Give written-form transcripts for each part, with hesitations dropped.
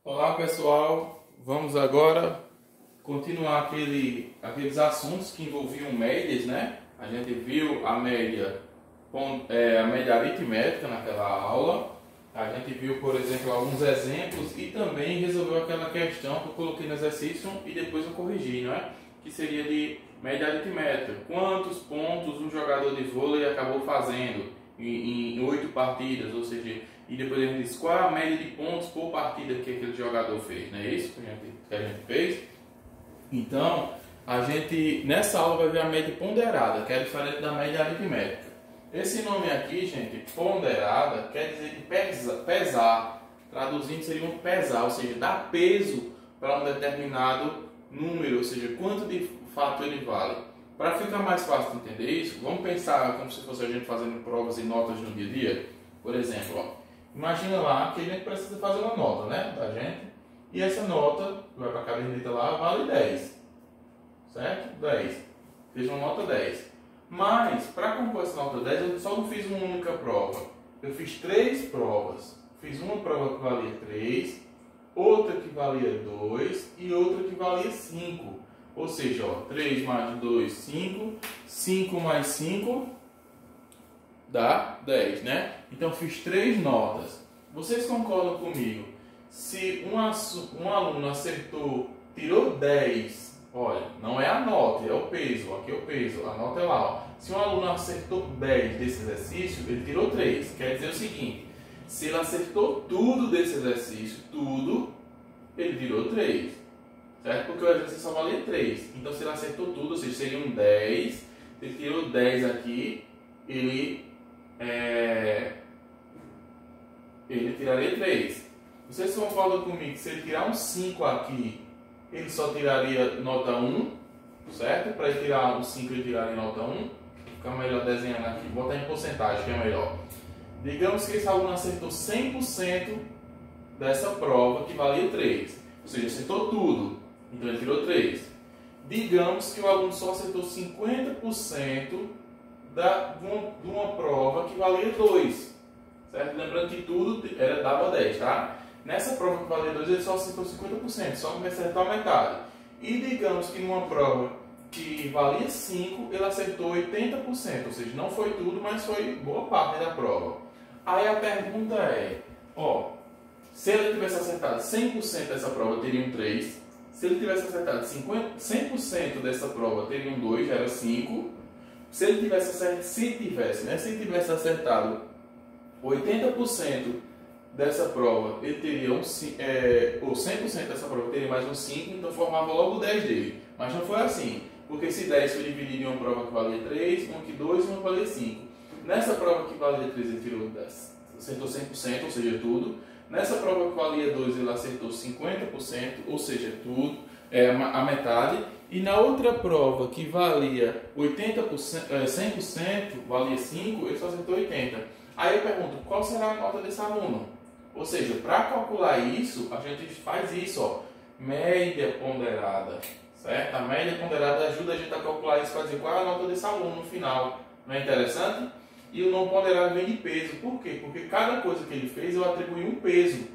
Olá pessoal, vamos agora continuar aqueles assuntos que envolviam médias, né? A gente viu a média aritmética naquela aula. A gente viu, por exemplo, alguns exemplos e também resolveu aquela questão que eu coloquei no exercício e depois eu corrigi, não é? Que seria de média aritmética. Quantos pontos um jogador de vôlei acabou fazendo em 8 partidas, ou seja, e depois ele diz qual é a média de pontos por partida que aquele jogador fez, não é isso que a gente fez? Então, a gente nessa aula vai ver a média ponderada, que é diferente da média aritmética. Esse nome aqui, gente, ponderada, quer dizer de pesar, traduzindo seria um pesar, ou seja, dar peso para um determinado número, ou seja, quanto de fato ele vale. Para ficar mais fácil de entender isso, vamos pensar como se fosse a gente fazendo provas e notas no dia a dia. Por exemplo, ó, imagina lá que a gente precisa fazer uma nota, né, da gente, e essa nota, vai para a caderneta lá, vale 10, certo? 10. Fiz uma nota 10. Mas, para compor essa nota 10, eu só não fiz uma única prova. Eu fiz 3 provas. Fiz uma prova que valia 3, outra que valia 2 e outra que valia 5. Ou seja, ó, 3 mais 2, 5. 5 mais 5 dá 10, né? Então, fiz 3 notas. Vocês concordam comigo? Se um aluno acertou, tirou 10, olha, não é a nota, é o peso. Aqui é o peso, a nota é lá, ó. Se um aluno acertou 10 desse exercício, ele tirou 3. Quer dizer o seguinte, se ele acertou tudo desse exercício, tudo, ele tirou 3. Certo? Porque o exercício só valia 3. Então, se ele acertou tudo, ou seja, seriam 10. Se ele tirou 10 aqui, ele tiraria 3. Vocês concordam comigo que se ele tirar um 5 aqui, ele só tiraria nota 1, certo? Para ele tirar um 5, ele tiraria nota 1. Fica melhor desenhando aqui. Vou botar em porcentagem, que é melhor. Digamos que esse aluno acertou 100% dessa prova, que valia 3. Ou seja, acertou tudo. Então ele tirou 3. Digamos que o aluno só acertou 50% de uma prova que valia 2. Certo? Lembrando que tudo dava 10, tá? Nessa prova que valia 2, ele só acertou 50%, só me acertou a metade. E digamos que numa prova que valia 5, ele acertou 80%, ou seja, não foi tudo, mas foi boa parte da prova. Aí a pergunta é, ó, se ele tivesse acertado 100% dessa prova, teria um 3. Se ele tivesse acertado 100% dessa prova, teria um 2, era 5. Se ele tivesse acertado 80% dessa prova, ele teria ou 100% dessa prova, teria mais um 5, então formava logo o 10 dele. Mas não foi assim, porque esse 10 foi dividido em uma prova que valia 3, uma que 2 e uma que valia 5. Nessa prova que valia 3, ele tirou 10, acertou 100%, ou seja, tudo. Nessa prova que valia 2, ele acertou 50%, ou seja, tudo, a metade. E na outra prova que valia 100%, valia 5, ele só acertou 80%. Aí eu pergunto, qual será a nota desse aluno? Ou seja, para calcular isso, a gente faz isso, ó, média ponderada, certo? A média ponderada ajuda a gente a calcular isso para dizer qual é a nota desse aluno no final. Não é interessante? E o não ponderado vem de peso. Por quê? Porque cada coisa que ele fez, eu atribuí um peso.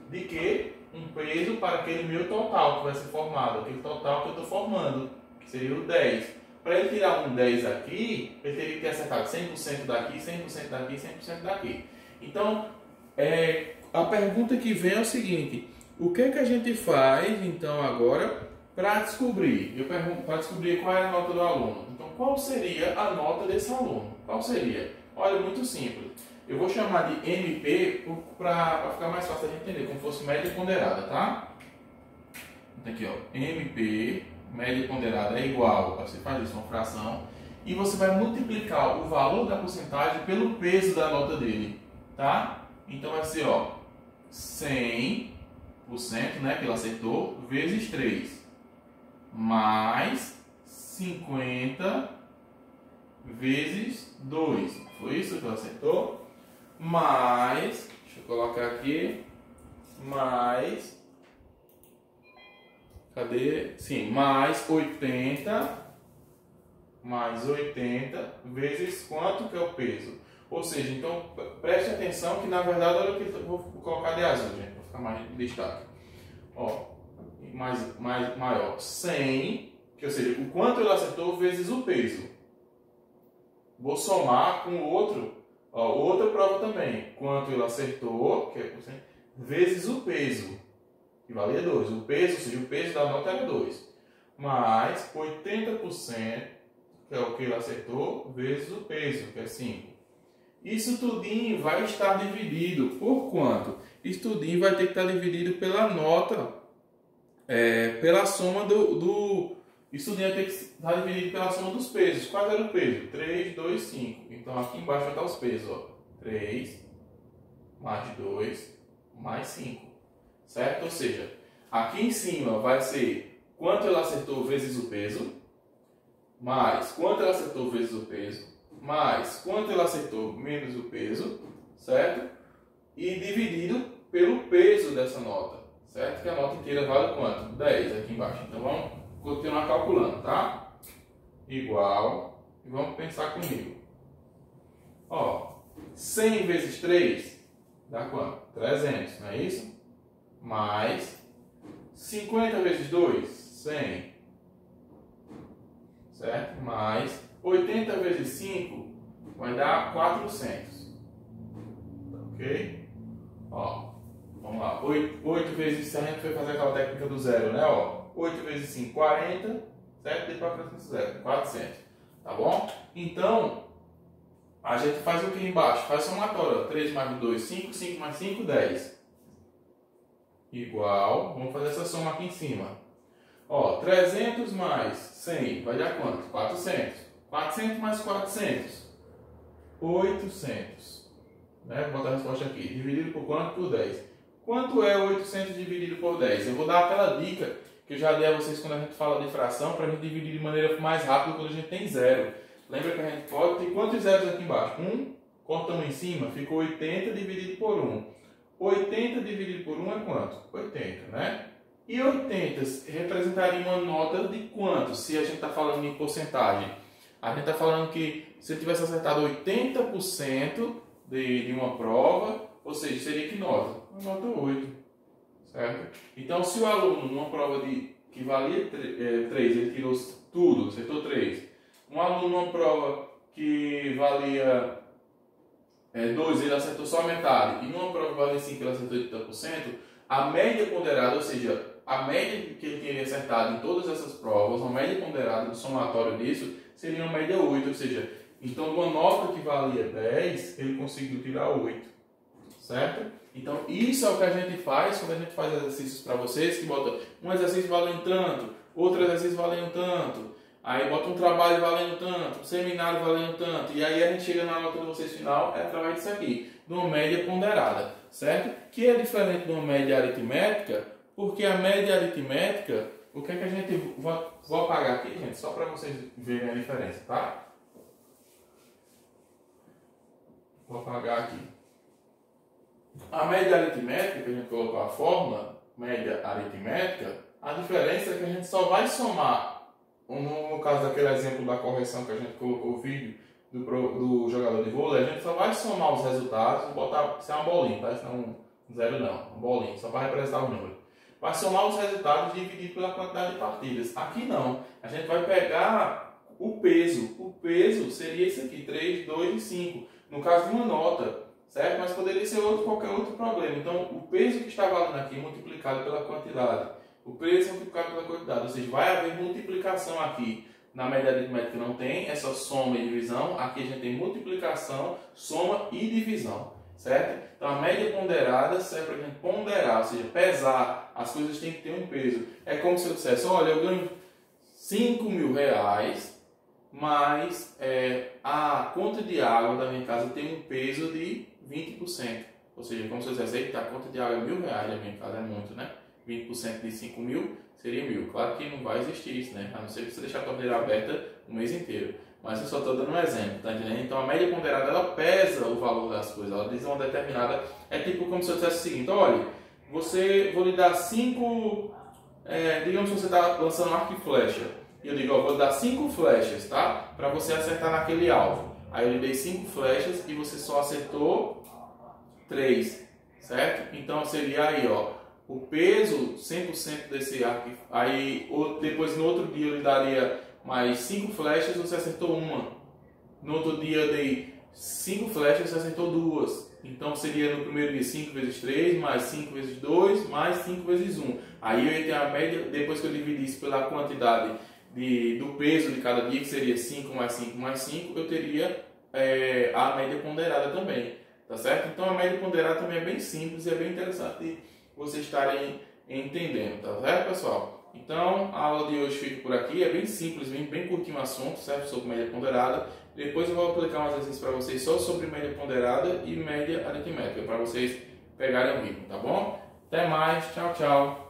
De quê? Um peso para aquele meu total que vai ser formado, aquele total que eu estou formando, que seria o 10. Para ele tirar um 10 aqui, ele teria que ter acertado 100% daqui, 100% daqui, 100% daqui. Então, a pergunta que vem é o seguinte, o que a gente faz, então, agora, para descobrir? Eu pergunto, para descobrir qual é a nota do aluno. Então, qual seria a nota desse aluno? Qual seria? Olha, muito simples. Eu vou chamar de MP para ficar mais fácil de entender, como se fosse média ponderada, tá? Então, aqui, ó, MP, média ponderada é igual, você faz isso, uma fração, e você vai multiplicar o valor da porcentagem pelo peso da nota dele, tá? Então vai ser, ó, 100%, né, que ele acertou, vezes 3, mais 50 vezes 2, foi isso que ele acertou? Mais, deixa eu colocar aqui, mais, cadê? Sim, mais 80 vezes quanto que é o peso? Ou seja, então preste atenção que na verdade, olha o que eu vou colocar de azul, gente, para ficar mais em destaque. ó, maior, 100, que ou seja, o quanto ele acertou vezes o peso. Vou somar com o outro, ó, outra prova também, quanto ele acertou, que é vezes o peso, que valia 2. O peso, ou seja, o peso da nota era 2. Mais 80%, que é o que ele acertou, vezes o peso, que é 5. Isso tudinho vai estar dividido por quanto? Isso tudinho vai ter que estar dividido pela nota, pela soma isso tudinho vai ter que estar dividido pela soma dos pesos. Qual era o peso? 3, 2, 5. Então aqui embaixo vai estar os pesos, ó. 3, mais 2, mais 5. Certo? Ou seja, aqui em cima vai ser quanto ele acertou vezes o peso, mais quanto ele acertou vezes o peso, mais quanto ele acertou menos o peso, certo? E dividido pelo peso dessa nota, certo? Que a nota inteira vale quanto? 10 aqui embaixo. Então vamos continuar calculando, tá? Igual, e vamos pensar comigo. Ó, 100 vezes 3 dá quanto? 300, não é isso? Mais 50 vezes 2, 100. Certo? Mais 80 vezes 5 vai dar 400. Ok? Ó, vamos lá. 8 vezes 100, a gente foi fazer aquela técnica do zero, né? Ó, 8 vezes 5, 40. Certo? Depois acrescenta zero, 400. Tá bom? Então, a gente faz o que embaixo? Faz somatório. 3 mais 2, 5. 5 mais 5, 10. Igual. Vamos fazer essa soma aqui em cima. Ó, 300 mais 100 vai dar quanto? 400. 400 mais 400, 800. Né? Vou botar a resposta aqui. Dividido por quanto? Por 10. Quanto é 800 dividido por 10? Eu vou dar aquela dica que eu já dei a vocês quando a gente fala de fração, para a gente dividir de maneira mais rápida quando a gente tem zero. Lembra que a gente pode ter quantos zeros aqui embaixo? 1, cortamos em cima, ficou 80 dividido por 1. 80 dividido por 1 é quanto? 80, né? E 80 representaria uma nota de quanto? Se a gente está falando em porcentagem. A gente está falando que se eu tivesse acertado 80% de uma prova, ou seja, seria que nota? Uma nota 8. Certo? Então, se o aluno, numa prova que valia 3, ele tirou tudo, acertou 3. Um aluno, numa prova que valia 2, ele acertou só a metade. E numa prova que valia 5, ele acertou 80%. A média ponderada, ou seja, a média que ele teria acertado em todas essas provas, uma média ponderada do somatório disso, seria uma média 8, ou seja, então de uma nota que valia 10, ele conseguiu tirar 8, certo? Então isso é o que a gente faz quando a gente faz exercícios para vocês, que bota um exercício valendo tanto, outro exercício valendo tanto, aí bota um trabalho valendo tanto, um seminário valendo tanto, e aí a gente chega na nota de vocês final, é através disso aqui, de uma média ponderada, certo? Que é diferente de uma média aritmética, porque a média aritmética, o que é que a gente... Vou apagar aqui, gente, só para vocês verem a diferença, tá? Vou apagar aqui. A média aritmética, que a gente colocou a fórmula, média aritmética, a diferença é que a gente só vai somar, no caso daquele exemplo da correção que a gente colocou o vídeo do jogador de vôlei, a gente só vai somar os resultados, vou botar, isso é uma bolinha, tá? Isso não é um zero não, uma bolinha, só vai representar o número. Vai somar os resultados dividido pela quantidade de partidas. Aqui não. A gente vai pegar o peso. O peso seria esse aqui, 3, 2 e 5. No caso de uma nota, certo? Mas poderia ser qualquer outro problema. Então, o peso que está valendo aqui multiplicado pela quantidade. O peso multiplicado pela quantidade. Ou seja, vai haver multiplicação aqui. Na média aritmética não tem essa soma e divisão. Aqui a gente tem multiplicação, soma e divisão. Certo? Então a média ponderada serve para a gente ponderar, ou seja, pesar. As coisas têm que ter um peso. É como se eu dissesse, olha, eu ganho 5 mil reais, mas a conta de água da minha casa tem um peso de 20%. Ou seja, como se eu dissesse, eita, a conta de água é R$1.000 da minha casa, é muito, né? 20% de 5 mil seria 1.000. Claro que não vai existir isso, né? A não ser que você deixar a torneira aberta o mês inteiro. Mas eu só estou dando um exemplo, tá entendendo? Então a média ponderada, ela pesa o valor das coisas, ela diz uma determinada... É tipo como se eu dissesse o seguinte, olha, vou lhe dar 5... digamos que você está lançando um arco e flecha. E eu digo, ó, vou lhe dar 5 flechas, tá? Para você acertar naquele alvo. Aí eu lhe dei 5 flechas e você só acertou 3, certo? Então seria aí, ó, o peso 100% desse arco, aí depois no outro dia eu lhe daria mais 5 flechas, você acertou uma. No outro dia eu dei 5 flechas, você acertou 2. Então seria no primeiro dia 5 vezes 3, mais 5 vezes 2, mais 5 vezes 1. Aí eu ia ter a média, depois que eu dividisse pela quantidade do peso de cada dia, que seria 5 mais 5 mais 5, eu teria a média ponderada também. Tá certo? Então a média ponderada também é bem simples e é bem interessante vocês estarem entendendo, tá certo, pessoal? Então a aula de hoje fica por aqui, é bem simples, bem curtinho o assunto, certo? Sobre média ponderada. Depois eu vou aplicar um exercício para vocês só sobre média ponderada e média aritmética, para vocês pegarem o ritmo, tá bom? Até mais, tchau, tchau!